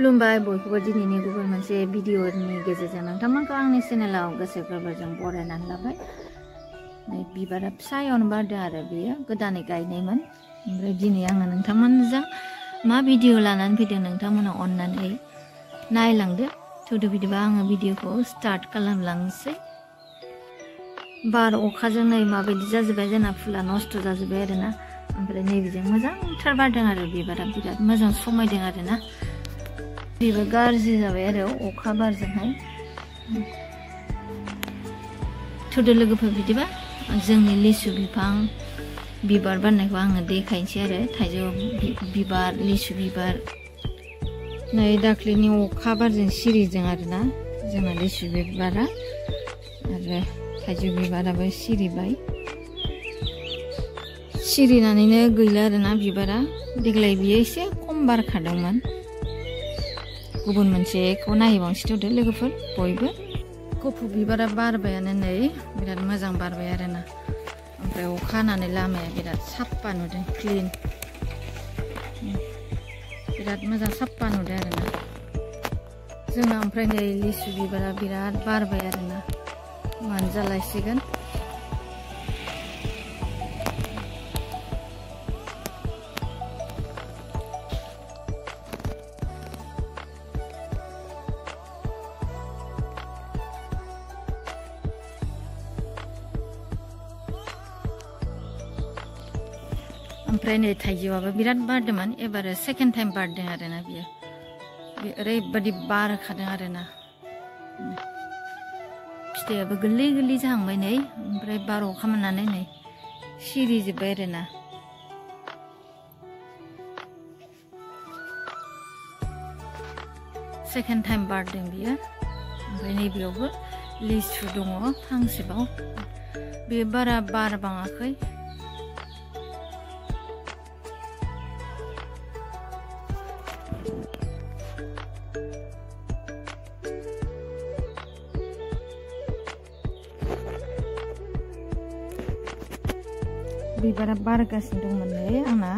खुलुमबाय बयखौबो दिनैनि गुबुन मोनसे भिडिअनि गेजेरजों नोंथांमोनखौ आंनि चेनेलाव गोसो गोरबोजों बरायनानै लाबाय। बिबारा फिसायावनो बारदों आरो बेयो गोदानै गायनायमोन। ओमफ्राय दिनै आङो नोंथांमोनजों मा भिडिअ लानानै फैदों नोंथांमोना अननानै नायलांदो। थौदो बिदिबा आङो भिडिअखौ स्टार्ट खालामलांनोसै। बार अखाजों नै माबायदि जाजोब्बाय जोंना फुला नस्थ' जाजोब्बाय आरोना। ओमफ्राय नैबेजों मोजांथार बारदों आरो बिबारा बिराद मोजां समायदों आरोना। बेबो गाज्रि जाबाय आरो अखा बारजोंहाय। थौदो लोगोफोर बिदिबा जोंनि लिसु बिफां बिबार बारनायखौ आङो देखायनोसै आरो थाइजौ बिबार लिसु बिबार नै दाख्लैनि अखा बारजों सिरिजों आरोना जोंना लिसु बिबारा आरो थाइजौ बिबाराबो सिरिबाय। सिरिनानैनो गैला आरोना बिबारा। देग्लाय बियो एसे खम बारखादोंमोन। गुबुन मोनसेखौ नायबावनोसै थौदो लोगोफोर बयबो। गुफुर बिबारा बारबायानो नै बिराद मोजां बारबाय आरोना। ओमफ्राय अखा हानानै लामाया बिराद साफा नुदों क्लिन। बिराद मोजां साफा नुदों आरोना जोंना। ओमफ्राय नै लिसु बिबारा बिराद बारबाय आरोना मोनजालायसिगोन। ओमफ्राय नै थाइजौआबो बिराद बारदोंमोन एबार सेकेन्ड टाइम बारदों आरोना बियो। बे ओरैबायदि बारखादों आरोना। फिथाइयाबो गोरलै गोरलै जाहांबाय नै। ओमफ्राय बार अखा मोननानै नै सिरिजोब्बाय आरोना। सेकेन्ड टाइम बारदों बियो। ओमफ्राय नैबेयावबो लिसु दङ फांसेबाव। बेयो बारा बारबाङाखै। बिबारा बारगासिनो दंमोन नै आंना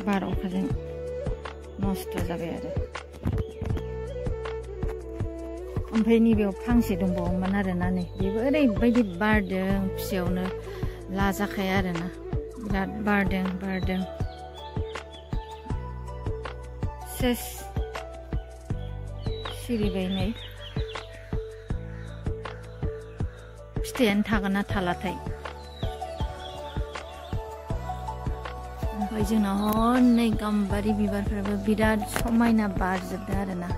बार अखाजों नस्थ' जाबाय आरो। ओमफ्राय नैबेयाव फांसे दंबावोमोन आरोना नै बेबो ओरैबायदि बारदों फिसायावनो लाजाखाया आरोना। बिराद बारदों सेस सिरिबाय नै। फिथाइयानो थागोन ना थालाथाय। ओमफ्राय जोंना हनै गाम्बारि बिबारफ्राबो बिराद समायना बारजोबदों आरोना।